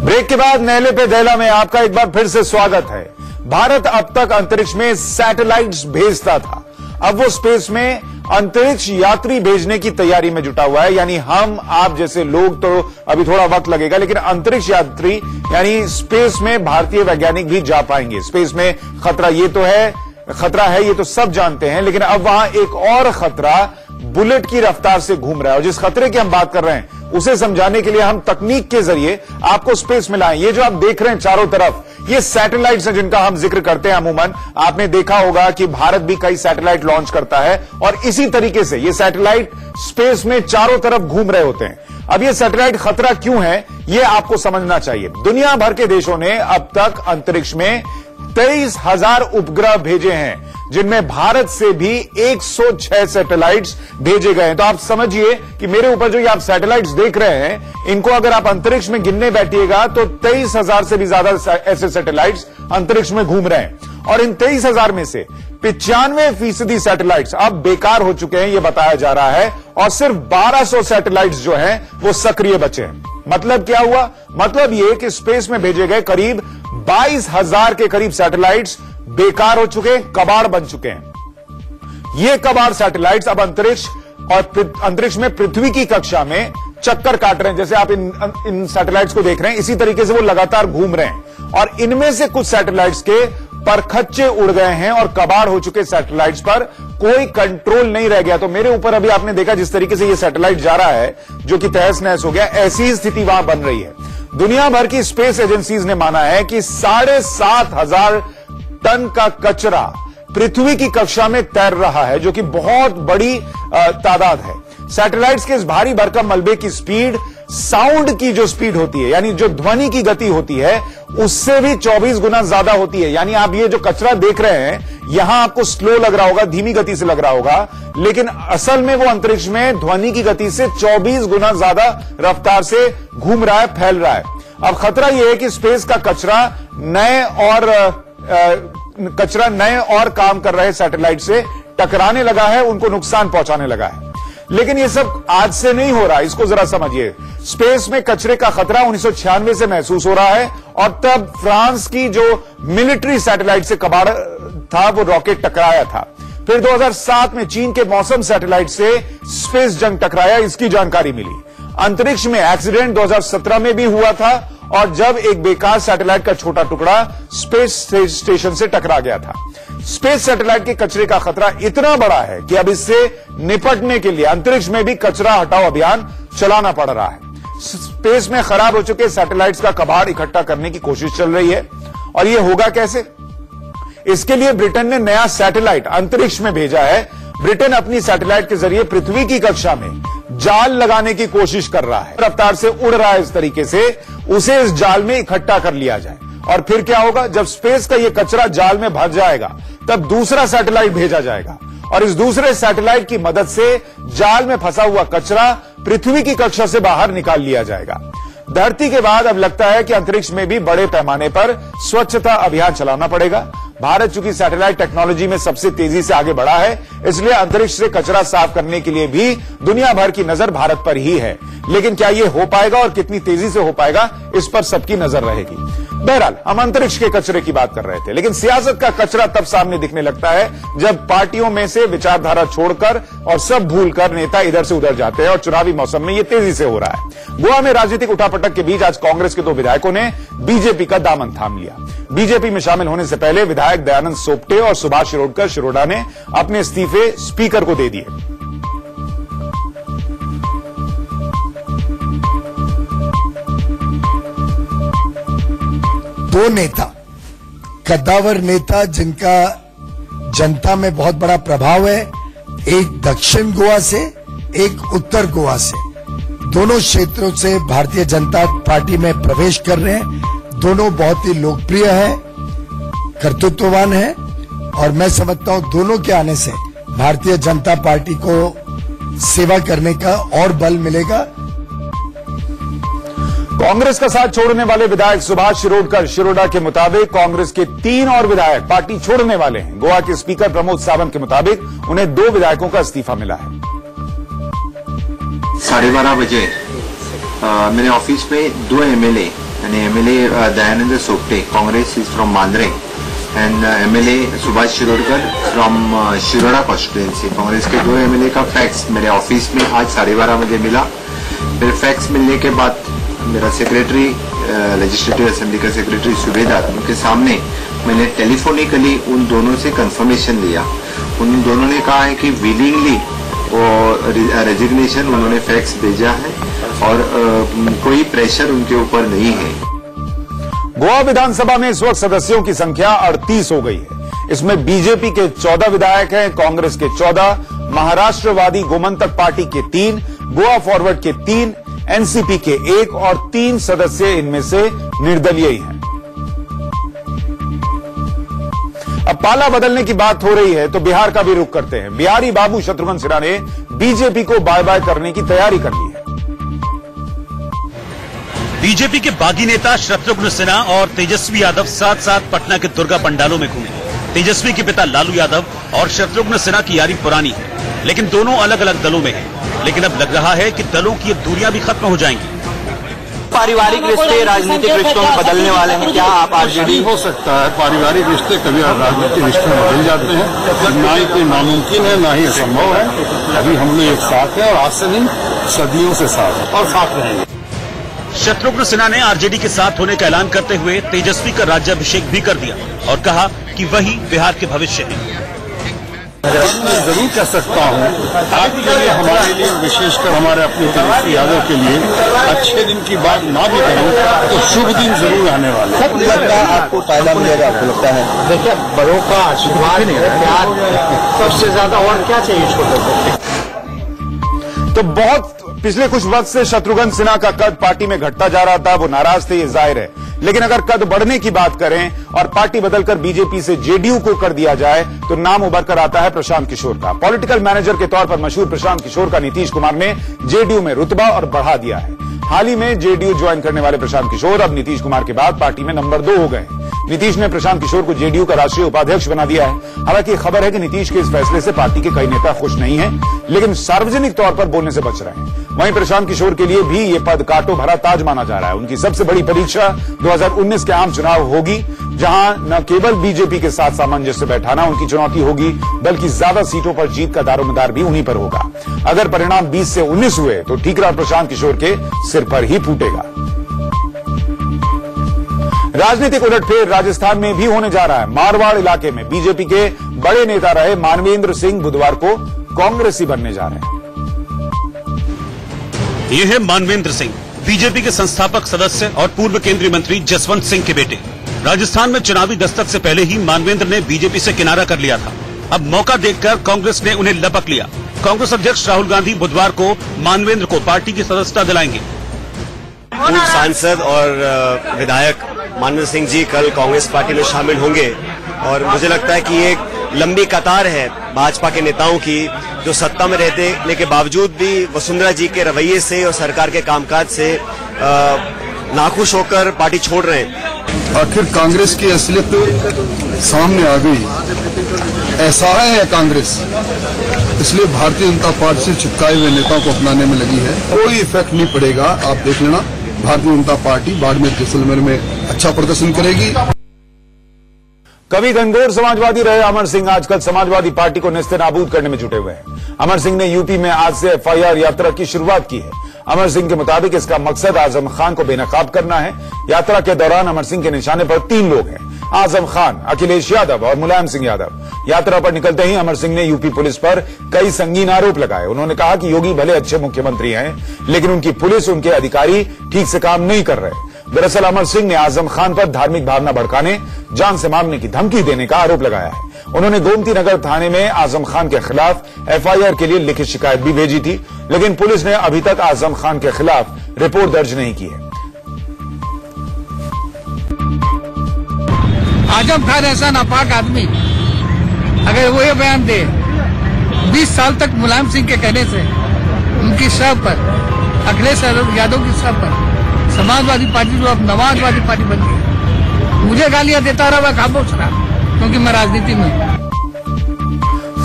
Break के बाद नहले पे दहला में आपका एक बार फिर से स्वागत है। भारत अब तक अंतरिक्ष में सैटेलाइट्स भेजता था, अब वो स्पेस में अंतरिक्ष यात्री भेजने की तैयारी में जुटा हुआ है। यानी हम आप जैसे लोग तो अभी थोड़ा वक्त लगेगा, लेकिन अंतरिक्ष यात्री यानी स्पेस में भारतीय वैज्ञानिक भी जा पाएंगे। स्पेस में खतरा है, ये तो सब जानते हैं, लेकिन अब वहां एक और खतरा बुलेट की रफ्तार से घूम रहा है। और जिस खतरे की हम बात कर रहे हैं उसे समझाने के लिए हम तकनीक के जरिए आपको स्पेस में लाएं। ये जो आप देख रहे हैं चारों तरफ, ये सैटेलाइट्स हैं जिनका हम जिक्र करते हैं अमूमन। आपने देखा होगा कि भारत भी कई सैटेलाइट लॉन्च करता है और इसी तरीके से ये सैटेलाइट स्पेस में चारों तरफ घूम रहे होते हैं। अब ये सैटेलाइट खतरा क्यों है, ये आपको समझना चाहिए। दुनिया भर के देशों ने अब तक अंतरिक्ष में 23,000 उपग्रह भेजे हैं, जिनमें भारत से भी 106 सैटेलाइट्स भेजे गए हैं। तो आप समझिए कि मेरे ऊपर जो ये आप सैटेलाइट्स देख रहे हैं, इनको अगर आप अंतरिक्ष में गिनने बैठिएगा तो 23,000 से भी ज्यादा ऐसे सैटेलाइट्स अंतरिक्ष में घूम रहे हैं। और इन 23,000 में से 95% सैटेलाइट्स अब बेकार हो चुके हैं, यह बताया जा रहा है। और सिर्फ 1200 सैटेलाइट्स जो हैं वो सक्रिय बचे हैं। मतलब क्या हुआ? मतलब यह कि स्पेस में भेजे गए करीब 22,000 के करीब सैटेलाइट्स बेकार हो चुके हैं, कबाड़ बन चुके हैं। ये कबाड़ सैटेलाइट्स अब अंतरिक्ष में पृथ्वी की कक्षा में चक्कर काट रहे हैं। जैसे आप इन सैटेलाइट्स को देख रहे हैं, इसी तरीके से वो लगातार घूम रहे हैं। और इनमें से कुछ सैटेलाइट्स के परखच्चे उड़ गए हैं और कबाड़ हो चुके सैटेलाइट्स पर कोई कंट्रोल नहीं रह गया। तो मेरे ऊपर अभी आपने देखा जिस तरीके से ये सैटेलाइट जा रहा है, जो कि तहस नहस हो गया, ऐसी ही स्थिति वहां बन रही है। दुनिया भर की स्पेस एजेंसीज ने माना है कि 7,500 टन का कचरा पृथ्वी की कक्षा में तैर रहा है, जो कि बहुत बड़ी तादाद है। सैटेलाइट्स के इस भारी भरकम मलबे की स्पीड साउंड की जो स्पीड होती है, यानी जो ध्वनि की गति होती है, उससे भी 24 गुना ज्यादा होती है। यानी आप ये जो कचरा देख रहे हैं, यहां आपको स्लो लग रहा होगा, धीमी गति से लग रहा होगा, लेकिन असल में वो अंतरिक्ष में ध्वनि की गति से 24 गुना ज्यादा रफ्तार से घूम रहा है, फैल रहा है। अब खतरा यह है कि स्पेस का कचरा नए और काम कर रहे सैटेलाइट से टकराने लगा है, उनको नुकसान पहुंचाने लगा है। लेकिन ये सब आज से नहीं हो रहा, इसको जरा समझिए। स्पेस में कचरे का खतरा 1996 से महसूस हो रहा है, और तब फ्रांस की जो मिलिट्री सैटेलाइट से कबाड़ था, वो रॉकेट टकराया था। फिर 2007 में चीन के मौसम सैटेलाइट से स्पेस जंग टकराया, इसकी जानकारी मिली। अंतरिक्ष में एक्सीडेंट 2017 में भी हुआ था, और जब एक बेकार सैटेलाइट का छोटा टुकड़ा स्पेस स्टेशन से टकरा गया था। स्पेस सैटेलाइट के कचरे का खतरा इतना बड़ा है कि अब इससे निपटने के लिए अंतरिक्ष में भी कचरा हटाओ अभियान चलाना पड़ रहा है। स्पेस में खराब हो चुके सैटेलाइट्स का कबाड़ इकट्ठा करने की कोशिश चल रही है। और यह होगा कैसे? इसके लिए ब्रिटेन ने नया सैटेलाइट अंतरिक्ष में भेजा है। ब्रिटेन अपनी सैटेलाइट के जरिए पृथ्वी की कक्षा में जाल लगाने की कोशिश कर रहा है। रफ्तार से उड़ रहा है, इस तरीके से उसे इस जाल में इकट्ठा कर लिया जाए। और फिर क्या होगा? जब स्पेस का यह कचरा जाल में भर जाएगा, तब दूसरा सैटेलाइट भेजा जाएगा, और इस दूसरे सैटेलाइट की मदद से जाल में फंसा हुआ कचरा पृथ्वी की कक्षा से बाहर निकाल लिया जाएगा। धरती के बाद अब लगता है कि अंतरिक्ष में भी बड़े पैमाने पर स्वच्छता अभियान चलाना पड़ेगा। भारत चूंकि सैटेलाइट टेक्नोलॉजी में सबसे तेजी से आगे बढ़ा है, इसलिए अंतरिक्ष से कचरा साफ करने के लिए भी दुनिया भर की नजर भारत पर ही है। लेकिन क्या यह हो पाएगा और कितनी तेजी से हो पाएगा, इस पर सबकी नजर रहेगी। बहरहाल, हम अंतरिक्ष के कचरे की बात कर रहे थे, लेकिन सियासत का कचरा तब सामने दिखने लगता है जब पार्टियों में से विचारधारा छोड़कर और सब भूलकर नेता इधर से उधर जाते हैं, और चुनावी मौसम में यह तेजी से हो रहा है। गोवा में राजनीतिक उठापटक के बीच आज कांग्रेस के 2 विधायकों ने बीजेपी का दामन थाम लिया। बीजेपी में शामिल होने से पहले विधायक दयानंद सोपटे और सुभाष शिरोडकर ने अपने इस्तीफे स्पीकर को दे दिए। दो नेता, कद्दावर नेता जिनका जनता में बहुत बड़ा प्रभाव है, एक दक्षिण गोवा से, एक उत्तर गोवा से, दोनों क्षेत्रों से भारतीय जनता पार्टी में प्रवेश कर रहे हैं। दोनों बहुत ही लोकप्रिय हैं, कर्तृत्ववान हैं, और मैं समझता हूं दोनों के आने से भारतीय जनता पार्टी को सेवा करने का और बल मिलेगा। कांग्रेस का साथ छोड़ने वाले विधायक सुभाष शिरोडा के मुताबिक कांग्रेस के 3 और विधायक पार्टी छोड़ने वाले हैं। गोवा के स्पीकर प्रमोद सावंत के मुताबिक उन्हें 2 विधायकों का इस्तीफा मिला है। 12:30 बजे मेरे ऑफिस में 2 MLA and MLA Dayananda Sopte, Congress is from Mandre, and MLA Subhash Shirorkar from Shiroda constituency. Congress के 2 MLA का फैक्स मेरे ऑफिस में आज 12:30 बजे मिला। फिर फैक्स मिलने के बाद मेरा सेक्रेटरी लेजिस्लेटिव असेंबली का सेक्रेटरी सुबेदार, उनके सामने मैंने टेलीफोनिकली उन दोनों से कंफर्मेशन लिया। उन दोनों ने कहा है कि विलिंगली वो रेजिग्नेशन उन्होंने फैक्स भेजा है और कोई प्रेशर उनके ऊपर नहीं है। गोवा विधानसभा में इस वक्त सदस्यों की संख्या 38 हो गई है। इसमें बीजेपी के 14 विधायक हैं, कांग्रेस के 14, महाराष्ट्रवादी गोमंतक पार्टी के 3, गोवा फॉरवर्ड के 3, एनसीपी के 1 और 3 सदस्य इनमें से निर्दलीय ही हैं। अब पाला बदलने की बात हो रही है तो बिहार का भी रुख करते हैं। बिहारी बाबू शत्रुघ्न सिन्हा ने बीजेपी को बाय बाय करने की तैयारी कर ली है। बीजेपी के बागी नेता शत्रुघ्न सिन्हा और तेजस्वी यादव साथ साथ पटना के दुर्गा पंडालों में घूमे। तेजस्वी के पिता लालू यादव और शत्रुघ्न सिन्हा की यारी पुरानी है, लेकिन दोनों अलग अलग दलों में हैं। लेकिन अब लग रहा है कि दलों की दूरियां भी खत्म हो जाएंगी। पारिवारिक रिश्ते राजनीतिक रिश्तों में बदलने वाले हैं, क्या आप आरजेडी? हो सकता है, पारिवारिक रिश्ते कभी राजनीतिक रिश्ते में बदल जाते हैं, ना ही कोई नामुमकिन है ना ही असंभव है। अभी हम लोग एक साथ हैं और आज से नहीं सदियों से साथ हैं और साथ रहेंगे। शत्रुघ्न सिन्हा ने आरजेडी के साथ होने का ऐलान करते हुए तेजस्वी का राज्याभिषेक भी कर दिया और कहा कि वही बिहार के भविष्य है। मैं जरूर कह सकता हूँ आपके लिए, हमारे लिए, विशेषकर हमारे अपने तेजस्वी यादव के लिए अच्छे दिन की बात ना भी करूँ तो शुभ दिन जरूर आने वाले हैं। सब लगता है आपको फायदा मिलेगा, आपको लगता है? देखिए, बड़ों का आशीर्वाद प्यार सबसे ज्यादा और क्या चाहिए छोटे से। तो बहुत पिछले कुछ वक्त से शत्रुघ्न सिन्हा का कद पार्टी में घटता जा रहा था, वो नाराज थे, ये जाहिर है। लेकिन अगर कद बढ़ने की बात करें और पार्टी बदलकर बीजेपी से जेडीयू को कर दिया जाए तो नाम उभर कर आता है प्रशांत किशोर का। पॉलिटिकल मैनेजर के तौर पर मशहूर प्रशांत किशोर का नीतीश कुमार ने जेडीयू में रुतबा और बढ़ा दिया है। हाल ही में जेडीयू ज्वाइन करने वाले प्रशांत किशोर अब नीतीश कुमार के बाद पार्टी में नंबर 2 हो गए। नीतीश ने प्रशांत किशोर को जेडीयू का राष्ट्रीय उपाध्यक्ष बना दिया है। हालांकि खबर है कि नीतीश के इस फैसले से पार्टी के कई नेता खुश नहीं हैं, लेकिन सार्वजनिक तौर पर बोलने से बच रहे हैं। वहीं प्रशांत किशोर के लिए भी ये पद कांटो भरा ताज माना जा रहा है। उनकी सबसे बड़ी परीक्षा 2019 के आम चुनाव होगी, जहां न केवल बीजेपी के साथ सामंजस्य बैठाना उनकी चुनौती होगी, बल्कि ज्यादा सीटों पर जीत का दारोमदार भी उन्हीं पर होगा। अगर परिणाम 20 से 19 हुए तो ठीकरा प्रशांत किशोर के सिर पर ही फूटेगा। राजनीतिक उलटफेर राजस्थान में भी होने जा रहा है। मारवाड़ इलाके में बीजेपी के बड़े नेता रहे मानवेंद्र सिंह बुधवार को कांग्रेसी बनने जा रहे हैं। ये है मानवेंद्र सिंह, बीजेपी के संस्थापक सदस्य और पूर्व केंद्रीय मंत्री जसवंत सिंह के बेटे। राजस्थान में चुनावी दस्तक से पहले ही मानवेंद्र ने बीजेपी से किनारा कर लिया था। अब मौका देखकर कांग्रेस ने उन्हें लपक लिया। कांग्रेस अध्यक्ष राहुल गांधी बुधवार को मानवेंद्र को पार्टी की सदस्यता दिलाएंगे। पूर्व सांसद और विधायक मानवेंद्र सिंह जी कल कांग्रेस पार्टी में शामिल होंगे और मुझे लगता है कि ये एक लंबी कतार है भाजपा के नेताओं की, जो सत्ता में रहने के बावजूद भी वसुंधरा जी के रवैये से और सरकार के कामकाज से नाखुश होकर पार्टी छोड़ रहे हैं। आखिर कांग्रेस की असलियत सामने आ गई। ऐसा है कांग्रेस, इसलिए भारतीय जनता पार्टी से चिपकाए हुए नेताओं को अपनाने में लगी है। कोई इफेक्ट नहीं पड़ेगा, आप देख लेना। भारतीय जनता पार्टी बाड़मेर जैसलमेर में अच्छा प्रदर्शन करेगी। कभी घनघोर समाजवादी रहे अमर सिंह आजकल समाजवादी पार्टी को नेस्तनाबूद करने में जुटे हुए हैं। अमर सिंह ने यूपी में आज से एफआईआर यात्रा की शुरुआत की है। अमर सिंह के मुताबिक इसका मकसद आजम खान को बेनकाब करना है। यात्रा के दौरान अमर सिंह के निशाने पर 3 लोग हैं, आजम खान, अखिलेश यादव और मुलायम सिंह यादव। यात्रा पर निकलते ही अमर सिंह ने यूपी पुलिस पर कई संगीन आरोप लगाए। उन्होंने कहा कि योगी भले अच्छे मुख्यमंत्री हैं, लेकिन उनकी पुलिस, उनके अधिकारी ठीक से काम नहीं कर रहे। दरअसल अमर सिंह ने आजम खान पर धार्मिक भावना भड़काने, जान से मारने की धमकी देने का आरोप लगाया है। उन्होंने गोमती नगर थाने में आजम खान के खिलाफ एफआईआर के लिए लिखित शिकायत भी भेजी थी, लेकिन पुलिस ने अभी तक आजम खान के खिलाफ रिपोर्ट दर्ज नहीं की है। आजम खान ऐसा नापाक आदमी, अगर वो ये बयान दे 20 साल तक मुलायम सिंह के कहने से उनकी शव पर, अखिलेश यादव की शव पर समाजवादी पार्टी जो अब नवाजवादी पार्टी बन गई, मुझे गालियां देता रहा, वह खामोश रहा, क्योंकि मैं राजनीति में।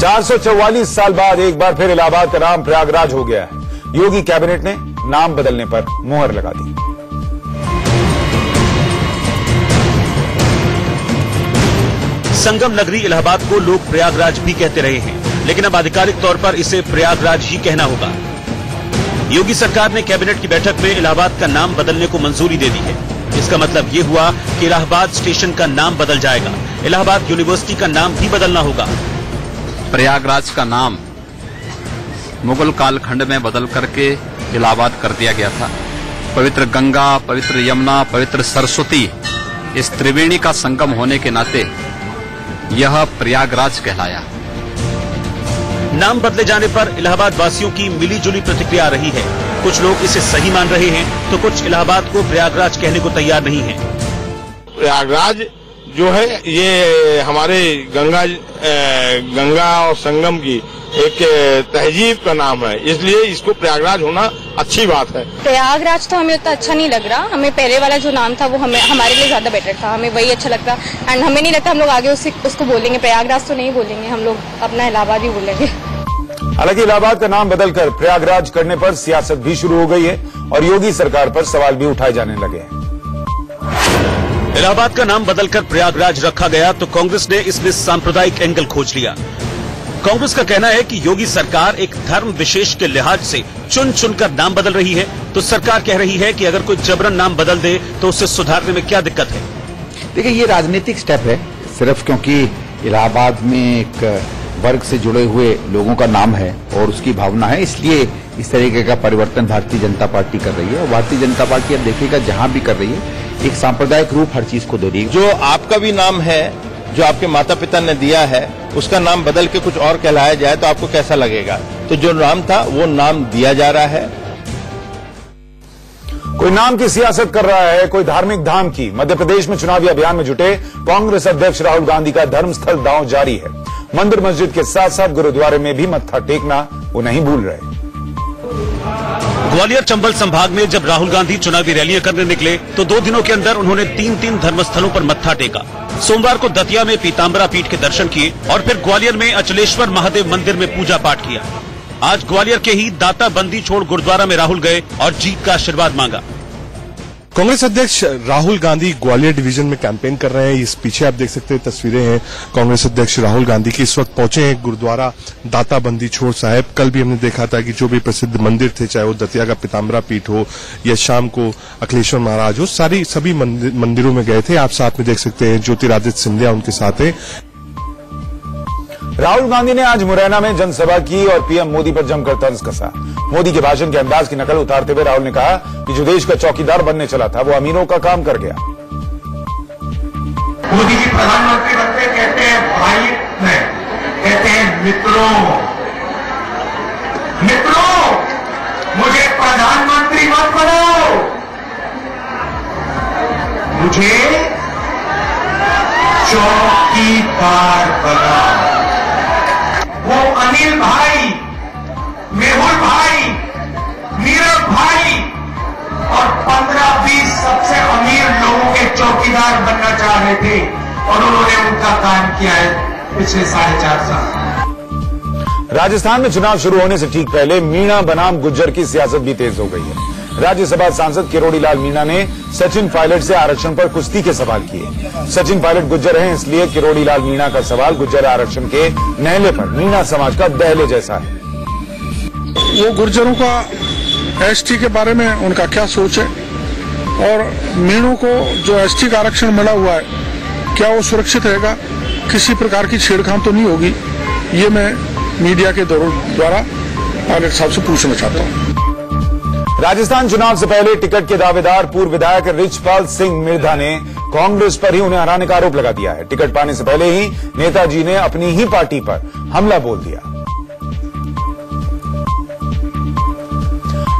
444 साल बाद एक बार फिर इलाहाबाद का नाम प्रयागराज हो गया है। योगी कैबिनेट ने नाम बदलने पर मुहर लगा दी। संगम नगरी इलाहाबाद को लोग प्रयागराज भी कहते रहे हैं, लेकिन अब आधिकारिक तौर पर इसे प्रयागराज ही कहना होगा। योगी सरकार ने कैबिनेट की बैठक में इलाहाबाद का नाम बदलने को मंजूरी दे दी है। इसका मतलब ये हुआ कि इलाहाबाद स्टेशन का नाम बदल जाएगा। इलाहाबाद यूनिवर्सिटी का नाम भी बदलना होगा। प्रयागराज का नाम मुगल कालखंड में बदल करके इलाहाबाद कर दिया गया था। पवित्र गंगा, पवित्र यमुना, पवित्र सरस्वती, इस त्रिवेणी का संगम होने के नाते यह प्रयागराज कहलाया। नाम बदले जाने पर इलाहाबाद वासियों की मिलीजुली प्रतिक्रिया रही है। कुछ लोग इसे सही मान रहे हैं तो कुछ इलाहाबाद को प्रयागराज कहने को तैयार नहीं हैं। प्रयागराज जो है ये हमारे गंगा और संगम की एक तहजीब का नाम है, इसलिए इसको प्रयागराज होना अच्छी बात है। प्रयागराज तो हमें उतना अच्छा नहीं लग रहा। हमें पहले वाला जो नाम था वो हमारे लिए ज्यादा बेटर था, हमें वही अच्छा लगता। एंड हमें नहीं लगता हम लोग आगे उसको बोलेंगे, प्रयागराज तो नहीं बोलेंगे, हम लोग अपना इलाहाबाद ही बोलेंगे। हालांकि इलाहाबाद का नाम बदलकर प्रयागराज करने पर सियासत भी शुरू हो गई है और योगी सरकार पर सवाल भी उठाए जाने लगे हैं। इलाहाबाद का नाम बदलकर प्रयागराज रखा गया तो कांग्रेस ने इसमें सांप्रदायिक एंगल खोज लिया। कांग्रेस का कहना है कि योगी सरकार एक धर्म विशेष के लिहाज से चुन चुनकर नाम बदल रही है, तो सरकार कह रही है कि अगर कोई जबरन नाम बदल दे तो उसे सुधारने में क्या दिक्कत है। देखिए, ये राजनीतिक स्टेप है, सिर्फ क्योंकि इलाहाबाद में एक वर्ग से जुड़े हुए लोगों का नाम है और उसकी भावना है, इसलिए इस तरीके का परिवर्तन भारतीय जनता पार्टी कर रही है। और भारतीय जनता पार्टी अब देखिएगा जहां भी कर रही है एक सांप्रदायिक रूप हर चीज को दे रही है। जो आपका भी नाम है, जो आपके माता पिता ने दिया है, उसका नाम बदल के कुछ और कहलाया जाए तो आपको कैसा लगेगा? तो जो नाम था वो नाम दिया जा रहा है। कोई नाम की सियासत कर रहा है, कोई धार्मिक धाम की। मध्य प्रदेश में चुनावी अभियान में जुटे कांग्रेस अध्यक्ष राहुल गांधी का धर्मस्थल दांव जारी है। मंदिर मस्जिद के साथ साथ गुरुद्वारे में भी मत्था टेकना वो नहीं भूल रहे। ग्वालियर चंबल संभाग में जब राहुल गांधी चुनावी रैलियां करने निकले तो 2 दिनों के अंदर उन्होंने 3 धर्मस्थलों पर मत्था टेका। सोमवार को दतिया में पीताम्बरा पीठ के दर्शन किए और फिर ग्वालियर में अचलेश्वर महादेव मंदिर में पूजा पाठ किया। आज ग्वालियर के ही दाता बंदी छोड़ गुरुद्वारा में राहुल गए और जीत का आशीर्वाद मांगा। कांग्रेस अध्यक्ष राहुल गांधी ग्वालियर डिवीजन में कैंपेन कर रहे हैं। इस पीछे आप देख सकते हैं तस्वीरें हैं कांग्रेस अध्यक्ष राहुल गांधी की। इस वक्त पहुंचे हैं गुरुद्वारा दाता बंदी छोड़ साहिब। कल भी हमने देखा था कि जो भी प्रसिद्ध मंदिर थे, चाहे वो दतिया का पीताम्बरा पीठ हो या शाम को अखिलेश्वर महाराज हो, सभी मंदिरों में गए थे। आप साथ में देख सकते हैं ज्योतिरादित्य सिंधिया उनके साथ हैं। राहुल गांधी ने आज मुरैना में जनसभा की और पीएम मोदी पर जमकर तंज कसा। मोदी के भाषण के अंदाज की नकल उतारते हुए राहुल ने कहा कि जो देश का चौकीदार बनने चला था वो अमीरों का काम कर गया। मोदी जी प्रधानमंत्री बनते कहते हैं भाई नहीं, कहते हैं मित्रों मुझे प्रधानमंत्री मत बनाओ, मुझे चौकीदार बनाओ। वो अनिल भाई, मेहुल भाई, नीरव भाई और 15-20 सबसे अमीर लोगों के चौकीदार बनना चाह रहे थे और उन्होंने उनका काम किया है पिछले 4.5 साल। राजस्थान में चुनाव शुरू होने से ठीक पहले मीणा बनाम गुज्जर की सियासत भी तेज हो गई है। राज्यसभा सांसद किरोड़ी लाल मीणा ने सचिन पायलट से आरक्षण पर कुश्ती के सवाल किए। सचिन पायलट गुज्जर हैं, इसलिए किरोड़ी लाल मीणा का सवाल गुज्जर आरक्षण के नहले पर मीणा समाज का दहले जैसा है। वो गुर्जरों का एसटी के बारे में उनका क्या सोच है और मीणों को जो एसटी का आरक्षण मिला हुआ है क्या वो सुरक्षित रहेगा, किसी प्रकार की छेड़खानी तो नहीं होगी, ये मैं मीडिया के द्वारा पायलट साहब से पूछना चाहता हूँ। राजस्थान चुनाव से पहले टिकट के दावेदार पूर्व विधायक रिचपाल सिंह मिर्धा ने कांग्रेस पर ही उन्हें हराने का आरोप लगा दिया है। टिकट पाने से पहले ही नेताजी ने अपनी ही पार्टी पर हमला बोल दिया।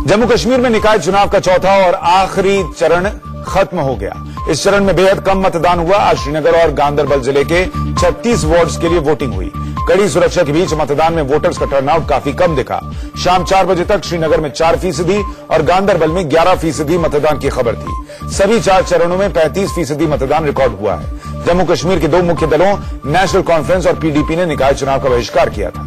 जम्मू कश्मीर में निकाय चुनाव का चौथा और आखिरी चरण खत्म हो गया। इस चरण में बेहद कम मतदान हुआ। आज श्रीनगर और गांदरबल जिले के 36 वार्ड्स के लिए वोटिंग हुई। कड़ी सुरक्षा के बीच मतदान में वोटर्स का टर्नआउट काफी कम दिखा। शाम 4 बजे तक श्रीनगर में 4% और गांदरबल में 11% मतदान की खबर थी। सभी 4 चरणों में 35% मतदान रिकॉर्ड हुआ है। जम्मू कश्मीर के 2 मुख्य दलों नेशनल कॉन्फ्रेंस और पीडीपी ने निकाय चुनाव का बहिष्कार किया था।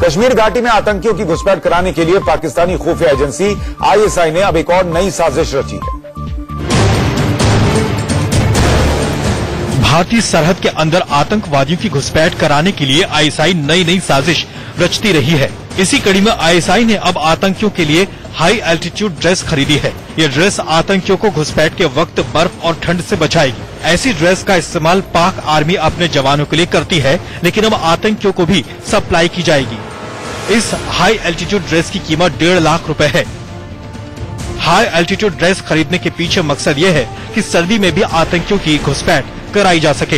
कश्मीर घाटी में आतंकियों की घुसपैठ कराने के लिए पाकिस्तानी खुफिया एजेंसी आईएसआई ने अब एक और नई साजिश रची है। भारतीय सरहद के अंदर आतंकवादियों की घुसपैठ कराने के लिए आईएसआई नई नई साजिश रचती रही है। इसी कड़ी में आईएसआई ने अब आतंकियों के लिए हाई एल्टीट्यूड ड्रेस खरीदी है। ये ड्रेस आतंकियों को घुसपैठ के वक्त बर्फ और ठंड से बचाएगी। ऐसी ड्रेस का इस्तेमाल पाक आर्मी अपने जवानों के लिए करती है, लेकिन अब आतंकियों को भी सप्लाई की जाएगी। इस हाई एल्टीट्यूड ड्रेस की कीमत 1.5 लाख रुपए है। हाई एल्टीट्यूड ड्रेस खरीदने के पीछे मकसद ये है कि सर्दी में भी आतंकियों की घुसपैठ कराई जा सके।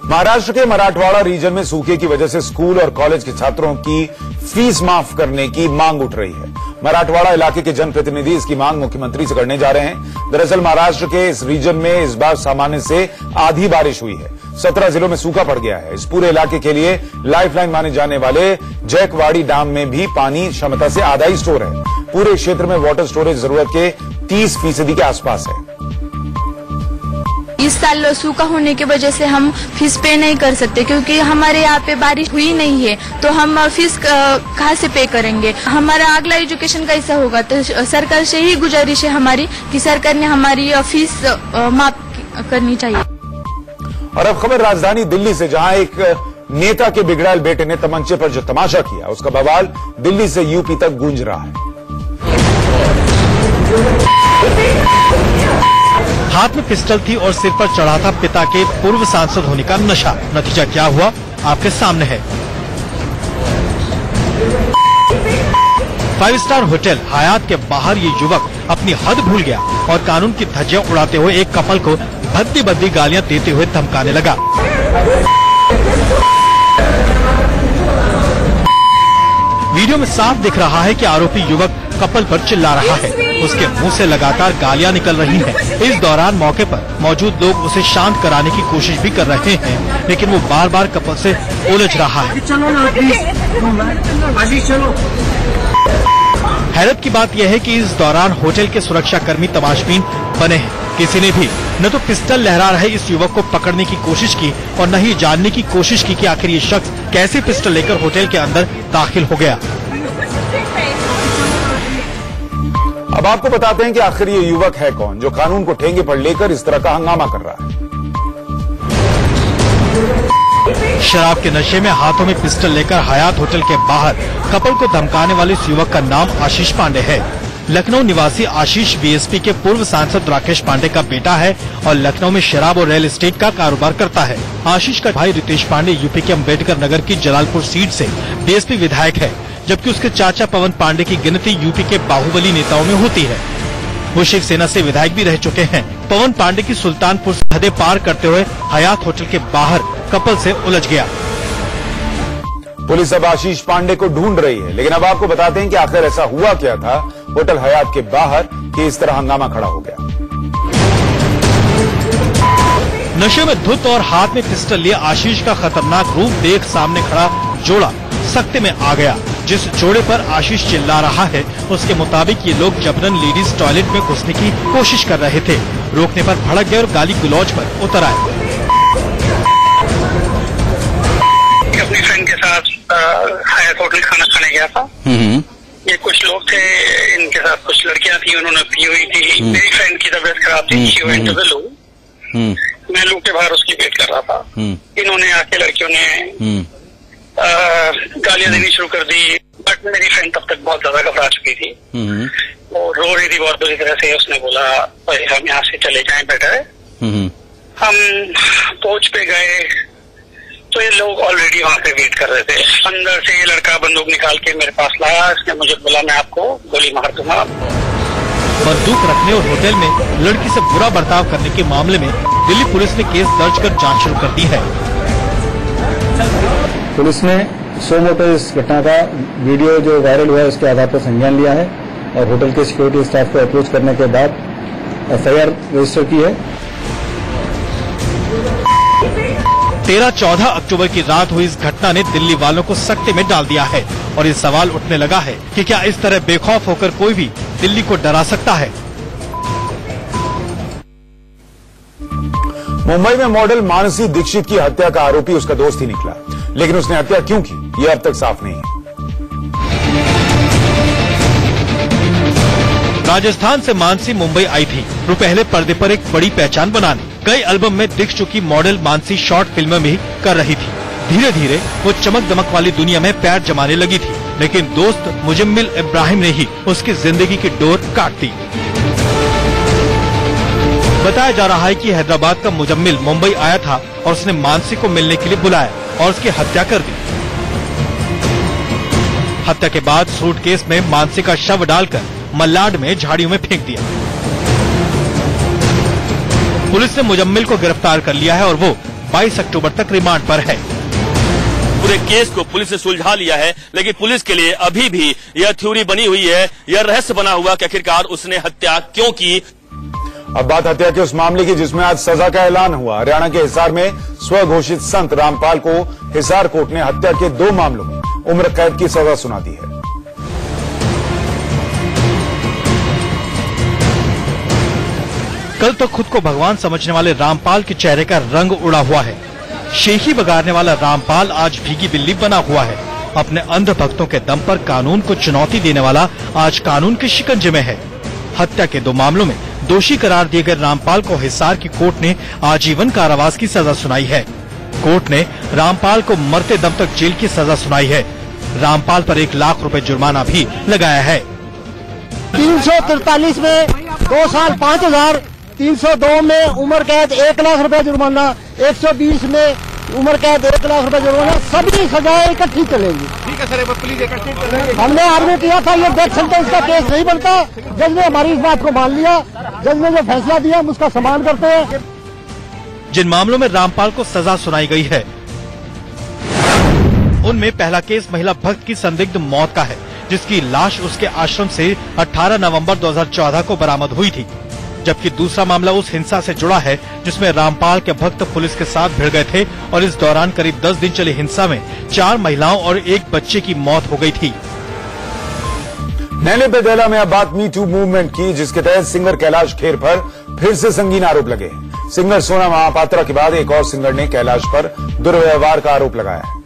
महाराष्ट्र के मराठवाड़ा रीजन में सूखे की वजह से स्कूल और कॉलेज के छात्रों की फीस माफ करने की मांग उठ रही है। मराठवाड़ा इलाके के जनप्रतिनिधि इसकी मांग मुख्यमंत्री से करने जा रहे हैं। दरअसल महाराष्ट्र के इस रीजन में इस बार सामान्य से आधी बारिश हुई है। 17 जिलों में सूखा पड़ गया है। इस पूरे इलाके के लिए लाइफलाइन माने जाने वाले जैकवाड़ी डैम में भी पानी क्षमता से आधा ही स्टोर है। पूरे क्षेत्र में वाटर स्टोरेज जरूरत के 30% के आसपास है। इस साल सूखा होने की वजह से हम फीस पे नहीं कर सकते, क्योंकि हमारे यहाँ पे बारिश हुई नहीं है, तो हम फीस कहाँ से पे करेंगे। हमारा अगला एजुकेशन कैसा होगा। तो सरकार से ही गुजारिश है हमारी कि सरकार ने हमारी फीस माफ करनी चाहिए। और अब खबर राजधानी दिल्ली से, जहां एक नेता के बिगड़ैल बेटे ने तमंचे पर जो तमाशा किया, उसका बवाल दिल्ली से यूपी तक गूंज रहा है। हाथ में पिस्टल थी और सिर पर चढ़ा था पिता के पूर्व सांसद होने का नशा। नतीजा क्या हुआ आपके सामने है। 5 स्टार होटल हयात के बाहर ये युवक अपनी हद भूल गया और कानून की धज्जियां उड़ाते हुए एक कपल को भद्दी भद्दी गालियां देते हुए धमकाने लगा। वीडियो में साफ दिख रहा है कि आरोपी युवक कपल पर चिल्ला रहा है। उसके मुंह से लगातार गालियां निकल रही हैं। इस दौरान मौके पर मौजूद लोग उसे शांत कराने की कोशिश भी कर रहे हैं, लेकिन वो बार बार कपल से उलझ रहा है। हैरत की बात यह है कि इस दौरान होटल के सुरक्षाकर्मी तमाशबीन बने हैं। किसी ने भी न तो पिस्टल लहरा रहे इस युवक को पकड़ने की कोशिश की और न ही जानने की कोशिश की कि आखिर ये शख्स कैसे पिस्टल लेकर होटल के अंदर दाखिल हो गया। अब आपको बताते हैं कि आखिर ये युवक है कौन, जो कानून को ठेंगे पर लेकर इस तरह का हंगामा कर रहा है। शराब के नशे में हाथों में पिस्टल लेकर हयात होटल के बाहर कपल को धमकाने वाले इस युवक का नाम आशीष पांडे है। लखनऊ निवासी आशीष बीएसपी के पूर्व सांसद राकेश पांडे का बेटा है और लखनऊ में शराब और रियल एस्टेट का कारोबार करता है। आशीष का भाई रितेश पांडे यूपी के अम्बेडकर नगर की जलालपुर सीट से बीएसपी विधायक है, जबकि उसके चाचा पवन पांडे की गिनती यूपी के बाहुबली नेताओं में होती है। वो शिवसेना से विधायक भी रह चुके हैं। पवन पांडे की सुल्तानपुर से हदें पार करते हुए हयात होटल के बाहर कपल से उलझ गया। पुलिस अब आशीष पांडे को ढूंढ रही है, लेकिन अब आपको बताते हैं कि आखिर ऐसा हुआ क्या था होटल हयात के बाहर कि इस तरह हंगामा खड़ा हो गया। नशे में धुत और हाथ में पिस्टल लिए आशीष का खतरनाक रूप देख सामने खड़ा जोड़ा सख्ते में आ गया। जिस जोड़े पर आशीष चिल्ला रहा है, उसके मुताबिक ये लोग जबरन लेडीज टॉयलेट में घुसने की कोशिश कर रहे थे। रोकने पर भड़क गए और गाली गुलौज पर उतर आए। अपनी फ्रेंड के साथ हयात होटल खाना खाने गया था। ये कुछ लोग थे, इनके साथ कुछ लड़कियां थी, उन्होंने पी हुई थी। मेरी फ्रेंड की तबीयत खराब थी, शी वेंट टू द लू। मैं लू के बाहर उसकी वेट कर रहा था। इन्होंने आके लड़कियों ने गालियां देनी शुरू कर दी, बट मेरी फ्रेंड तब तक बहुत ज्यादा घबरा चुकी थी। वो रो रही थी बहुत बुरी तरह से। उसने बोला हम यहाँ से चले जाएं, बेटर है। हम पहुंच पे गए तो ये लोग ऑलरेडी वहाँ पे वेट कर रहे थे। अंदर से ये लड़का बंदूक निकाल के मेरे पास लाया। इसने मुझे बोला मैं आपको गोली मार दूंगा। बंदूक रखने और होटल में लड़की से बुरा बर्ताव करने के मामले में दिल्ली पुलिस ने केस दर्ज कर जांच शुरू कर दी है। पुलिस ने सो मोटो इस घटना का वीडियो जो वायरल हुआ है उसके आधार पर संज्ञान लिया है और होटल के सिक्योरिटी स्टाफ को अप्रोच करने के बाद एफआईआर रजिस्टर की है। 13-14 अक्टूबर की रात हुई इस घटना ने दिल्ली वालों को सख्ते में डाल दिया है और ये सवाल उठने लगा है कि क्या इस तरह बेखौफ होकर कोई भी दिल्ली को डरा सकता है। मुंबई में मॉडल मानसी दीक्षित की हत्या का आरोपी उसका दोस्त ही निकला, लेकिन उसने हत्या क्यों की ये अब तक साफ नहीं है। राजस्थान से मानसी मुंबई आई थी पहले पर्दे पर एक बड़ी पहचान बनाने। कई एल्बम में दिख चुकी मॉडल मानसी शॉर्ट फिल्में भी कर रही थी। धीरे धीरे वो चमक दमक वाली दुनिया में पैर जमाने लगी थी, लेकिन दोस्त मुजम्मिल इब्राहिम ने ही उसकी जिंदगी की डोर काट दी। बताया जा रहा है कि हैदराबाद का मुजम्मिल मुंबई आया था और उसने मानसी को मिलने के लिए बुलाया और उसकी हत्या कर दी। हत्या के बाद सूटकेस में मानसी का शव डालकर मल्लाड में झाड़ियों में फेंक दिया। पुलिस ने मुजम्मिल को गिरफ्तार कर लिया है और वो 22 अक्टूबर तक रिमांड पर है। पूरे केस को पुलिस ने सुलझा लिया है, लेकिन पुलिस के लिए अभी भी यह थ्योरी बनी हुई है, यह रहस्य बना हुआ कि आखिरकार उसने हत्या क्यों की। अब बात हत्या के उस मामले की जिसमें आज सजा का ऐलान हुआ। हरियाणा के हिसार में स्वघोषित संत रामपाल को हिसार कोर्ट ने हत्या के 2 मामलों में उम्र कैद की सजा सुना दी है। कल तो खुद को भगवान समझने वाले रामपाल के चेहरे का रंग उड़ा हुआ है। शेखी बगाड़ने वाला रामपाल आज भीगी बिल्ली बना हुआ है। अपने अंध भक्तों के दम पर कानून को चुनौती देने वाला आज कानून के शिकंजे में है। हत्या के 2 मामलों में दोषी करार दिए गए रामपाल को हिसार की कोर्ट ने आजीवन कारावास की सजा सुनाई है। कोर्ट ने रामपाल को मरते दम तक जेल की सजा सुनाई है। रामपाल पर 1 लाख रुपए जुर्माना भी लगाया है। 343 में 2 साल 5,000, 302 में उम्र कैद 1 लाख रुपए जुर्माना, 120 में उम्र कैद 1 लाख रुपए जुर्माना, सभी सजाएं इकट्ठी चलेंगी। ठीक है सर, प्लीज इकट्ठी चलेंगी। हमने आर्ग्यू किया था ये डेथ सेंटेंस का केस नहीं बनता। जज ने हमारी इस बात को मान लिया। जज ने जो फैसला दिया हम उसका सम्मान करते हैं। जिन मामलों में रामपाल को सजा सुनाई गई है उनमें पहला केस महिला भक्त की संदिग्ध मौत का है, जिसकी लाश उसके आश्रम से 18 नवंबर 2014 को बरामद हुई थी। जबकि दूसरा मामला उस हिंसा से जुड़ा है जिसमें रामपाल के भक्त पुलिस के साथ भिड़ गए थे और इस दौरान करीब 10 दिन चली हिंसा में 4 महिलाओं और 1 बच्चे की मौत हो गई थी। नैले पे दैला में अब बात मी टू मूवमेंट की, जिसके तहत सिंगर कैलाश खेर पर फिर से संगीन आरोप लगे। सिंगर सोना महापात्रा के बाद एक और सिंगर ने कैलाश पर दुर्व्यवहार का आरोप लगाया है।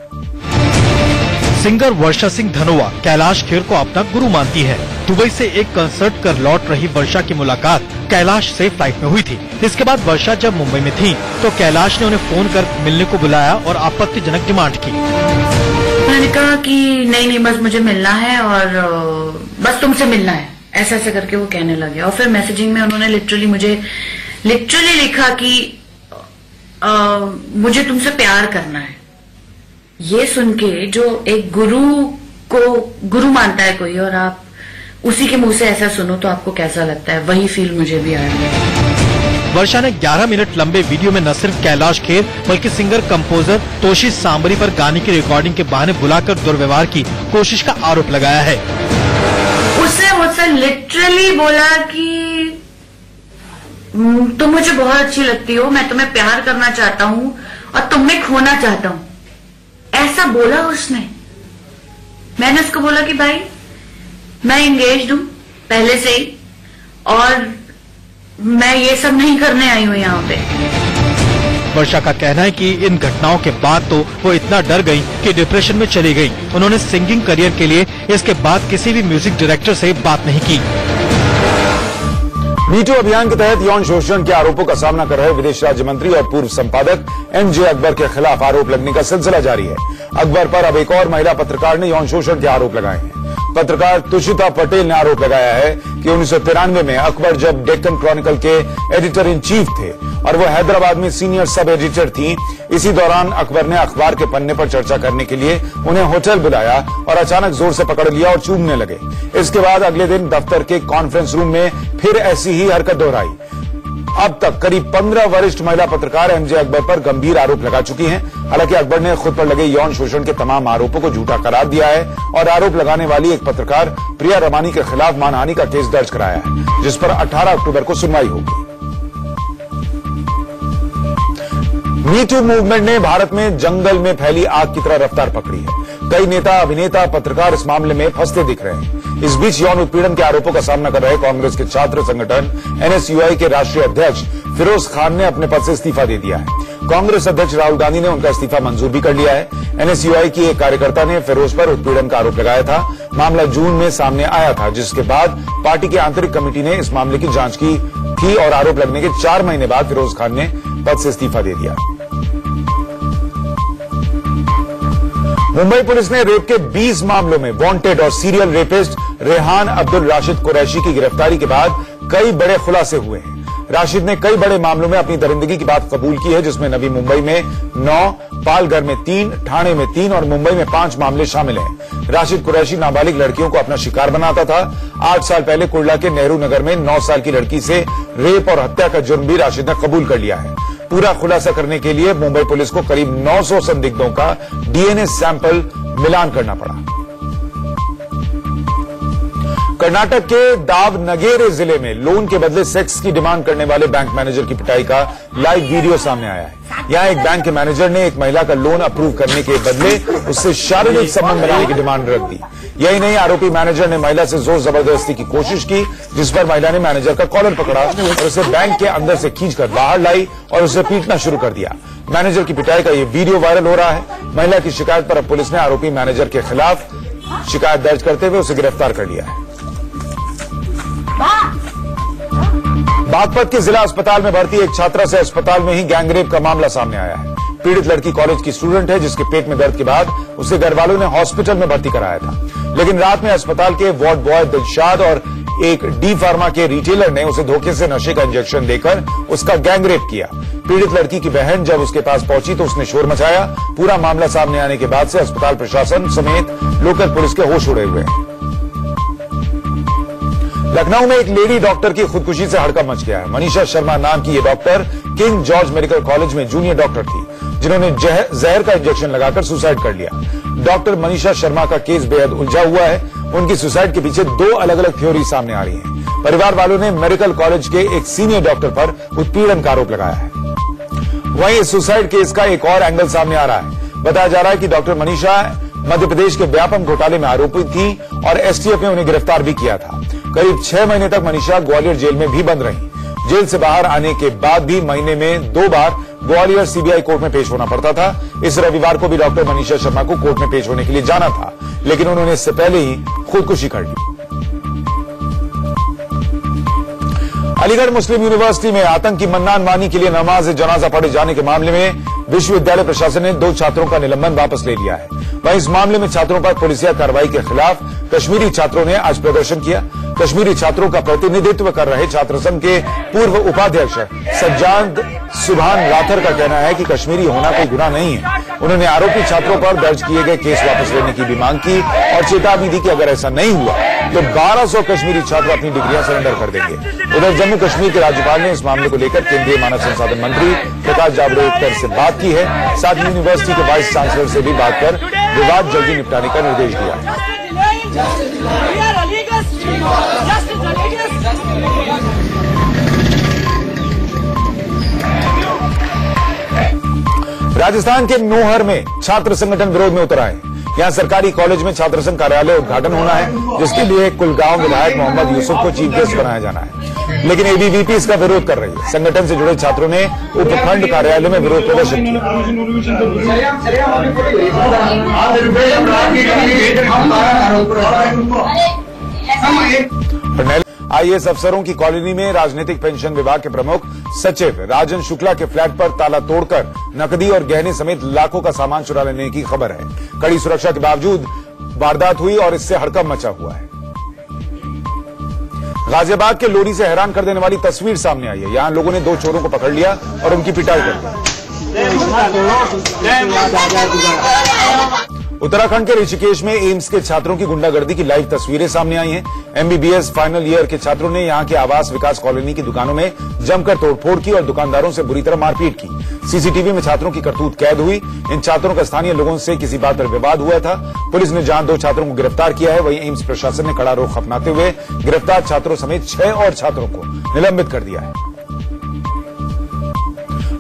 सिंगर वर्षा सिंह धनोआ कैलाश खेर को अपना गुरु मानती है। दुबई से एक कंसर्ट कर लौट रही वर्षा की मुलाकात कैलाश से फ्लाइट में हुई थी। इसके बाद वर्षा जब मुंबई में थी तो कैलाश ने उन्हें फोन कर मिलने को बुलाया और आपत्तिजनक डिमांड की। मैंने कहा कि नहीं बस मुझे मिलना है और बस तुमसे मिलना है, ऐसा ऐसा करके वो कहने लगे। और फिर मैसेजिंग में उन्होंने मुझे लिखा कि मुझे तुमसे प्यार करना है। ये सुन के जो एक गुरु को गुरु मानता है कोई और आप उसी के मुंह से ऐसा सुनो तो आपको कैसा लगता है, वही फील मुझे भी आया। वर्षा ने 11 मिनट लंबे वीडियो में न सिर्फ कैलाश खेर बल्कि सिंगर कंपोजर तोशी सांबरी पर गाने की रिकॉर्डिंग के बहाने बुलाकर दुर्व्यवहार की कोशिश का आरोप लगाया है। उसने मुझसे लिटरली बोला कि तुम मुझे बहुत अच्छी लगती हो, मैं तुम्हें प्यार करना चाहता हूँ और तुम्हें खोना चाहता हूँ, ऐसा बोला उसने। मैंने उसको बोला कि भाई मैं एंगेज्ड हूँ पहले से ही और मैं ये सब नहीं करने आई हूँ यहाँ पे। वर्षा का कहना है कि इन घटनाओं के बाद तो वो इतना डर गई कि डिप्रेशन में चली गई। उन्होंने सिंगिंग करियर के लिए इसके बाद किसी भी म्यूजिक डायरेक्टर से बात नहीं की। मीटू अभियान के तहत यौन शोषण के आरोपों का सामना कर रहे विदेश राज्य मंत्री और पूर्व संपादक एमजे अकबर के खिलाफ आरोप लगने का सिलसिला जारी है। अकबर पर अब एक और महिला पत्रकार ने यौन शोषण के आरोप लगाए हैं। पत्रकार तुषिता पटेल ने आरोप लगाया है कि 1993 में अकबर जब डेक्कन क्रॉनिकल के एडिटर इन चीफ थे और वो हैदराबाद में सीनियर सब एडिटर थी, इसी दौरान अकबर ने अखबार के पन्ने पर चर्चा करने के लिए उन्हें होटल बुलाया और अचानक जोर से पकड़ लिया और चूमने लगे। इसके बाद अगले दिन दफ्तर के कॉन्फ्रेंस रूम में फिर ऐसी ही हरकत दोहराई। अब तक करीब 15 वरिष्ठ महिला पत्रकार एमजे अकबर पर गंभीर आरोप लगा चुकी हैं। हालांकि अकबर ने खुद पर लगे यौन शोषण के तमाम आरोपों को झूठा करार दिया है और आरोप लगाने वाली एक पत्रकार प्रिया रमानी के खिलाफ मानहानि का केस दर्ज कराया है, जिस पर 18 अक्टूबर को सुनवाई होगी। मी टू मूवमेंट ने भारत में जंगल में फैली आग की तरह रफ्तार पकड़ी है। कई नेता, अभिनेता, पत्रकार इस मामले में फंसते दिख रहे हैं। इस बीच यौन उत्पीड़न के आरोपों का सामना कर रहे कांग्रेस के छात्र संगठन एनएसयूआई के राष्ट्रीय अध्यक्ष फिरोज खान ने अपने पद से इस्तीफा दे दिया है। कांग्रेस अध्यक्ष राहुल गांधी ने उनका इस्तीफा मंजूर भी कर लिया है। एनएसयूआई की एक कार्यकर्ता ने फिरोज पर उत्पीड़न का आरोप लगाया था। मामला जून में सामने आया था, जिसके बाद पार्टी की आंतरिक कमेटी ने इस मामले की जांच की थी और आरोप लगने के 4 महीने बाद फिरोज खान ने पद से इस्तीफा दे दिया। मुंबई पुलिस ने रेप के 20 मामलों में वांटेड और सीरियल रेपिस्ट रेहान अब्दुल राशिद कुरैशी की गिरफ्तारी के बाद कई बड़े खुलासे हुए हैं। राशिद ने कई बड़े मामलों में अपनी दरिंदगी की बात कबूल की है, जिसमें नवी मुंबई में 9, पालघर में 3, ठाणे में 3 और मुंबई में 5 मामले शामिल हैं। राशिद कुरैशी नाबालिग लड़कियों को अपना शिकार बनाता था। 8 साल पहले कुर्ला के नेहरू नगर में 9 साल की लड़की से रेप और हत्या का जुर्म भी राशिद ने कबूल कर लिया है। पूरा खुलासा करने के लिए मुंबई पुलिस को करीब 900 संदिग्धों का डीएनए सैंपल मिलान करना पड़ा। कर्नाटक के दावनगेरे जिले में लोन के बदले सेक्स की डिमांड करने वाले बैंक मैनेजर की पिटाई का लाइव वीडियो सामने आया है। यहां एक बैंक के मैनेजर ने एक महिला का लोन अप्रूव करने के बदले उससे शारीरिक संबंध बनाने की डिमांड रख दी। यही नहीं, आरोपी मैनेजर ने महिला से जोर जबरदस्ती की कोशिश की, जिस पर महिला ने मैनेजर का कॉलर पकड़ा और उसे बैंक के अंदर से खींचकर बाहर लाई और उसे पीटना शुरू कर दिया। मैनेजर की पिटाई का यह वीडियो वायरल हो रहा है। महिला की शिकायत पर अब पुलिस ने आरोपी मैनेजर के खिलाफ शिकायत दर्ज करते हुए उसे गिरफ्तार कर लिया है। बागपत के जिला अस्पताल में भर्ती एक छात्रा से अस्पताल में ही गैंगरेप का मामला सामने आया है। पीड़ित लड़की कॉलेज की स्टूडेंट है, जिसके पेट में दर्द के बाद उसे घर वालों ने हॉस्पिटल में भर्ती कराया था, लेकिन रात में अस्पताल के वार्ड बॉय दिलशाद और एक डी फार्मा के रिटेलर ने उसे धोखे से नशे का इंजेक्शन देकर उसका गैंगरेप किया। पीड़ित लड़की की बहन जब उसके पास पहुंची तो उसने शोर मचाया। पूरा मामला सामने आने के बाद से अस्पताल प्रशासन समेत लोकल पुलिस के होश उड़े हुए हैं। लखनऊ में एक लेडी डॉक्टर की खुदकुशी से हड़कंप मच गया है। मनीषा शर्मा नाम की ये doctor king George medical college में जूनियर डॉक्टर थी, जिन्होंने जहर का इंजेक्शन लगाकर सुसाइड कर लिया। डॉक्टर मनीषा शर्मा का केस बेहद उलझा हुआ है। उनकी सुसाइड के पीछे 2 अलग-अलग थ्योरी सामने आ रही हैं। परिवार वालों ने मेडिकल कॉलेज के एक सीनियर डॉक्टर पर उत्पीड़न का आरोप लगाया है। वहीं इस सुसाइड केस का एक और एंगल सामने आ रहा है। बताया जा रहा है कि डॉक्टर मनीषा मध्य प्रदेश के व्यापम घोटाले में आरोपी थी और एसटीएफ ने उन्हें गिरफ्तार भी किया था। करीब 6 महीने तक मनीषा ग्वालियर जेल में भी बंद रही। जेल से बाहर आने के बाद भी महीने में 2 बार ग्वालियर सीबीआई कोर्ट में पेश होना पड़ता था। इस रविवार को भी डॉक्टर मनीषा शर्मा को कोर्ट में पेश होने के लिए जाना था, लेकिन उन्होंने इससे पहले ही खुदकुशी कर ली। अलीगढ़ मुस्लिम यूनिवर्सिटी में आतंकी मन्नान वानी के लिए नमाज जनाजा पढ़े जाने के मामले में विश्वविद्यालय प्रशासन ने 2 छात्रों का निलंबन वापस ले लिया है। वहीं इस मामले में छात्रों पर पुलिसिया कार्रवाई के खिलाफ कश्मीरी छात्रों ने आज प्रदर्शन किया। कश्मीरी छात्रों का प्रतिनिधित्व कर रहे छात्र संघ के पूर्व उपाध्यक्ष सज्जाद सुभान राथर का कहना है कि कश्मीरी होना कोई गुनाह नहीं है। उन्होंने आरोपी छात्रों पर दर्ज किए गए केस वापस लेने की भी मांग की और चेतावनी दी कि अगर ऐसा नहीं हुआ तो 1200 कश्मीरी छात्र अपनी डिग्रियां सरेंडर कर देंगे। उधर जम्मू कश्मीर के राज्यपाल ने इस मामले को लेकर केंद्रीय मानव संसाधन मंत्री प्रकाश जावड़ेकर से बात की है। साथ ही यूनिवर्सिटी के वाइस चांसलर से भी बात कर विवाद जल्दी निपटाने का निर्देश दिया। राजस्थान के नोहर में छात्र संगठन विरोध में उतर आए। यहां सरकारी कॉलेज में छात्र संघ कार्यालय उद्घाटन होना है, जिसके लिए कुलगांव विधायक मोहम्मद यूसुफ को चीफ गेस्ट बनाया जाना है, लेकिन एबीवीपी इसका विरोध कर रही है। संगठन से जुड़े छात्रों ने उपखंड कार्यालय में विरोध प्रदर्शन किया। आईएएस अफसरों की कॉलोनी में राजनीतिक पेंशन विभाग के प्रमुख सचिव राजन शुक्ला के फ्लैट पर ताला तोड़कर नकदी और गहने समेत लाखों का सामान चुरा लेने की खबर है। कड़ी सुरक्षा के बावजूद वारदात हुई और इससे हड़कंप मचा हुआ है। गाजियाबाद के लोरी से हैरान कर देने वाली तस्वीर सामने आई है। यहां लोगों ने 2 चोरों को पकड़ लिया और उनकी पिटाई कर दी। उत्तराखंड के ऋषिकेश में एम्स के छात्रों की गुंडागर्दी की लाइव तस्वीरें सामने आई हैं। एमबीबीएस फाइनल ईयर के छात्रों ने यहां के आवास विकास कॉलोनी की दुकानों में जमकर तोड़फोड़ की और दुकानदारों से बुरी तरह मारपीट की। सीसीटीवी में छात्रों की करतूत कैद हुई। इन छात्रों का स्थानीय लोगों से किसी बात पर विवाद हुआ था। पुलिस ने जहां 2 छात्रों को गिरफ्तार किया है, वहीं एम्स प्रशासन ने कड़ा रुख अपनाते हुए गिरफ्तार छात्रों समेत 6 और छात्रों को निलंबित कर दिया है।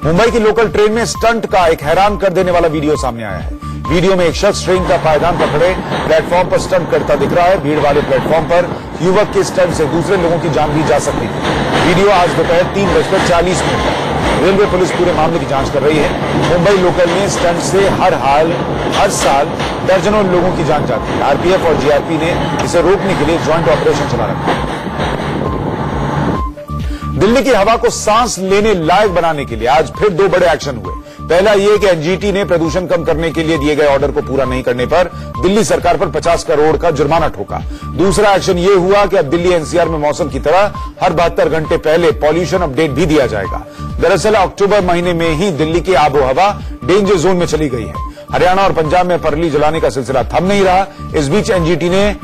मुंबई की लोकल ट्रेन में स्टंट का एक हैरान कर देने वाला वीडियो सामने आया है। वीडियो में एक शख्स ट्रेन का पायदान पकड़े प्लेटफॉर्म पर स्टंट करता दिख रहा है। भीड़ वाले प्लेटफॉर्म पर युवक के स्टंट से दूसरे लोगों की जान भी जा सकती थी। वीडियो आज दोपहर 3:40 पर रेलवे पुलिस पूरे मामले की जांच कर रही है। मुंबई लोकल में स्टंट से हर साल दर्जनों लोगों की जान जाती है। आरपीएफ और जीआरपी ने इसे रोकने के लिए ज्वाइंट ऑपरेशन चला रखा है। दिल्ली की हवा को सांस लेने लायक बनाने के लिए आज फिर 2 बड़े एक्शन हुए। पहला यह कि एनजीटी ने प्रदूषण कम करने के लिए दिए गए ऑर्डर को पूरा नहीं करने पर दिल्ली सरकार पर 50 करोड़ का जुर्माना ठोका। दूसरा एक्शन यह हुआ कि अब दिल्ली एनसीआर में मौसम की तरह हर 72 घंटे पहले पॉल्यूशन अपडेट भी दिया जाएगा। दरअसल अक्टूबर महीने में ही दिल्ली की आबोहवा डेंजर जोन में चली गई है। हरियाणा और पंजाब में पराली जलाने का सिलसिला थम नहीं रहा। इस बीच एनजीटी ने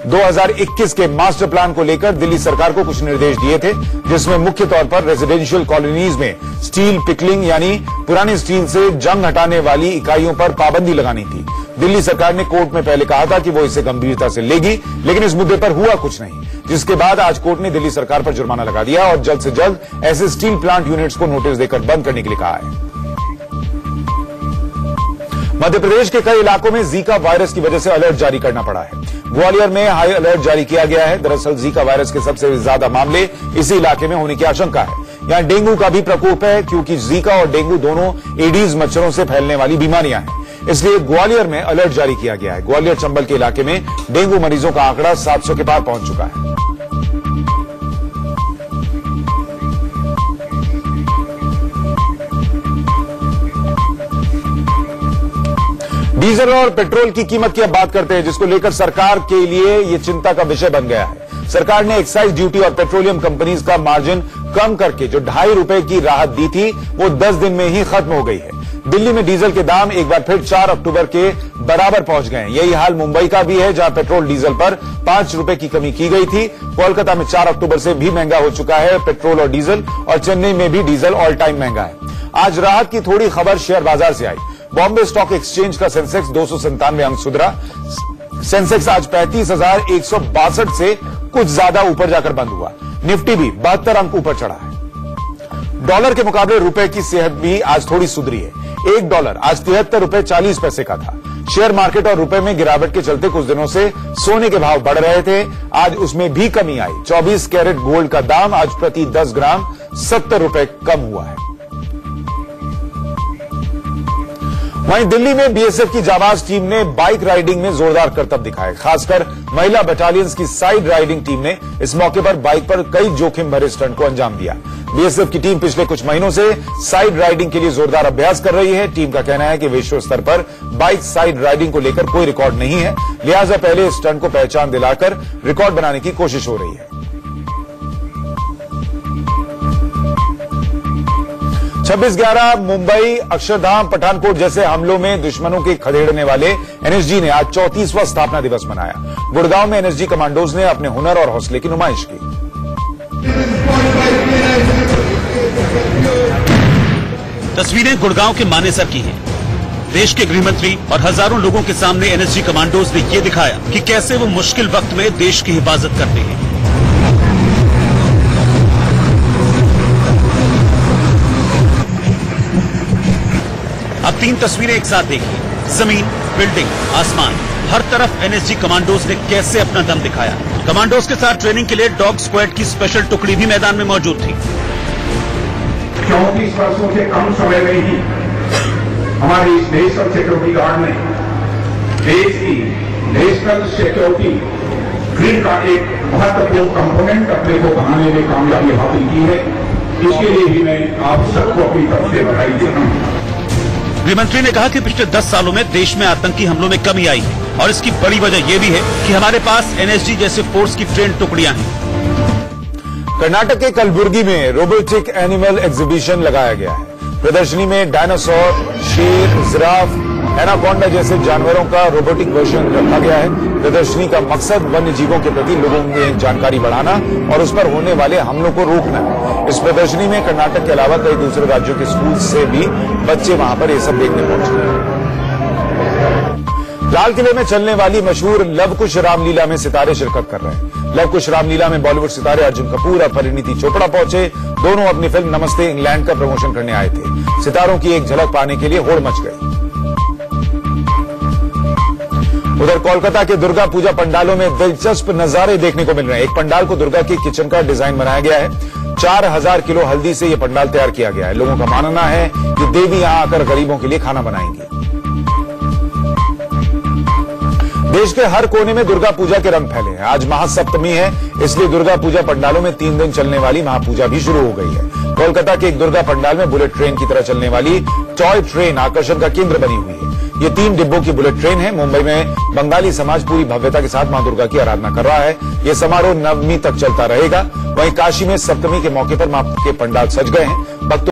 2021 के मास्टर प्लान को लेकर दिल्ली सरकार को कुछ निर्देश दिए थे, जिसमें मुख्य तौर पर रेजिडेंशियल कॉलोनीज में स्टील पिकलिंग यानी पुरानी स्टील से जंग हटाने वाली इकाइयों पर पाबंदी लगानी थी। दिल्ली सरकार ने कोर्ट में पहले कहा था कि वो इसे गंभीरता से लेगी, लेकिन इस मुद्दे पर हुआ कुछ नहीं, जिसके बाद आज कोर्ट ने दिल्ली सरकार पर जुर्माना लगा दिया और जल्द से जल्द ऐसे स्टील प्लांट यूनिट्स को नोटिस देकर बंद करने के लिए कहा है। मध्य प्रदेश के कई इलाकों में जीका वायरस की वजह से अलर्ट जारी करना पड़ा है। ग्वालियर में हाई अलर्ट जारी किया गया है। दरअसल जीका वायरस के सबसे ज्यादा मामले इसी इलाके में होने की आशंका है। यहां डेंगू का भी प्रकोप है, क्योंकि जीका और डेंगू दोनों एडीज मच्छरों से फैलने वाली बीमारियां हैं। इसलिए ग्वालियर में अलर्ट जारी किया गया है। ग्वालियर चंबल के इलाके में डेंगू मरीजों का आंकड़ा 700 के पार पहुंच चुका है। डीजल और पेट्रोल की कीमत की अब बात करते हैं, जिसको लेकर सरकार के लिए यह चिंता का विषय बन गया है। सरकार ने एक्साइज ड्यूटी और पेट्रोलियम कंपनीज का मार्जिन कम करके जो ₹2.5 की राहत दी थी, वो 10 दिन में ही खत्म हो गई है। दिल्ली में डीजल के दाम एक बार फिर 4 अक्टूबर के बराबर पहुंच गए हैं। यही हाल मुंबई का भी है, जहां पेट्रोल डीजल पर ₹5 की कमी की गई थी। कोलकाता में 4 अक्टूबर से भी महंगा हो चुका है पेट्रोल और डीजल, और चेन्नई में भी डीजल ऑल टाइम महंगा है। आज राहत की थोड़ी खबर शेयर बाजार से आई। बॉम्बे स्टॉक एक्सचेंज का सेंसेक्स 297 अंक सुधरा। सेंसेक्स आज 35,162 से कुछ ज्यादा ऊपर जाकर बंद हुआ। निफ्टी भी 72 अंक ऊपर चढ़ा है। डॉलर के मुकाबले रुपए की सेहत भी आज थोड़ी सुधरी है। $1 आज ₹73.40 का था। शेयर मार्केट और रुपए में गिरावट के चलते कुछ दिनों से सोने के भाव बढ़ रहे थे, आज उसमें भी कमी आई। 24 कैरेट गोल्ड का दाम आज प्रति 10 ग्राम ₹70 कम हुआ है। वहीं दिल्ली में बीएसएफ की जाबाज टीम ने बाइक राइडिंग में जोरदार करतब दिखाए। खासकर महिला बटालियंस की साइड राइडिंग टीम ने इस मौके पर बाइक पर कई जोखिम भरे स्टंट को अंजाम दिया। बीएसएफ की टीम पिछले कुछ महीनों से साइड राइडिंग के लिए जोरदार अभ्यास कर रही है। टीम का कहना है कि विश्व स्तर पर बाइक साइड राइडिंग को लेकर कोई रिकॉर्ड नहीं है, लिहाजा पहले इस स्टंट को पहचान दिलाकर रिकॉर्ड बनाने की कोशिश हो रही है। 26/11 मुंबई, अक्षरधाम, पठानकोट जैसे हमलों में दुश्मनों के खदेड़ने वाले एनएसजी ने आज 34वां स्थापना दिवस मनाया। गुड़गांव में एनएसजी कमांडोज ने अपने हुनर और हौसले की नुमाइश की। तस्वीरें गुड़गांव के मानेसर की हैं। देश के गृहमंत्री और हजारों लोगों के सामने एनएसजी कमांडोज ने ये दिखाया कि कैसे वो मुश्किल वक्त में देश की हिफाजत करते हैं। अब 3 तस्वीरें एक साथ देखिए। जमीन, बिल्डिंग, आसमान, हर तरफ एनएसजी कमांडोज ने कैसे अपना दम दिखाया। कमांडोज के साथ ट्रेनिंग के लिए डॉग स्क्वाड की स्पेशल टुकड़ी भी मैदान में मौजूद थी। 34 वर्षों से कम समय में ही हमारी इस नेशनल सिक्योरिटी गार्ड ने देश की नेशनल सिक्योरिटी ग्रिड का एक महत्वपूर्ण कंपोनेंट अपने को बनाने में कामयाबी हासिल की है। इसके लिए भी मैं आप सबको अपनी तरफ से बधाई देता हूं। गृहमंत्री ने कहा कि पिछले 10 सालों में देश में आतंकी हमलों में कमी आई है, और इसकी बड़ी वजह यह भी है कि हमारे पास एनएसजी जैसे फोर्स की ट्रेन टुकड़ियां हैं। कर्नाटक के कलबुर्गी में रोबोटिक एनिमल एग्जीबिशन लगाया गया है। प्रदर्शनी में डायनासोर, शेर, जिराफ, एनाकोंडा जैसे जानवरों का रोबोटिक वर्जन रखा गया है। प्रदर्शनी का मकसद वन्य जीवों के प्रति लोगों में जानकारी बढ़ाना और उस पर होने वाले हमलों को रोकना है। इस प्रदर्शनी में कर्नाटक के अलावा कई दूसरे राज्यों के स्कूल से भी बच्चे वहां पर ये सब देखने पहुंचे। लाल किले में चलने वाली मशहूर लवकुश रामलीला में सितारे शिरकत कर रहे हैं। लवकुश रामलीला में बॉलीवुड सितारे अर्जुन कपूर और परिणीति चोपड़ा पहुंचे। दोनों अपनी फिल्म नमस्ते इंग्लैंड का प्रमोशन करने आए थे। सितारों की एक झलक पाने के लिए होड़ मच गई। उधर कोलकाता के दुर्गा पूजा पंडालों में दिलचस्प नजारे देखने को मिल रहे हैं। एक पंडाल को दुर्गा के किचन का डिजाइन बनाया गया है। 4000 किलो हल्दी से यह पंडाल तैयार किया गया है। लोगों का मानना है कि देवी यहां आकर गरीबों के लिए खाना बनाएंगी। देश के हर कोने में दुर्गा पूजा के रंग फैले हैं। आज महासप्तमी है, इसलिए दुर्गा पूजा पंडालों में 3 दिन चलने वाली महापूजा भी शुरू हो गई है। कोलकाता के एक दुर्गा पंडाल में बुलेट ट्रेन की तरह चलने वाली टॉय ट्रेन आकर्षण का केंद्र बनी हुई है। ये 3 डिब्बों की बुलेट ट्रेन है। मुंबई में बंगाली समाज पूरी भव्यता के साथ मां दुर्गा की आराधना कर रहा है। यह समारोह नवमी तक चलता रहेगा। वहीं काशी में सप्तमी के मौके पर मां के पंडाल सज गए हैं।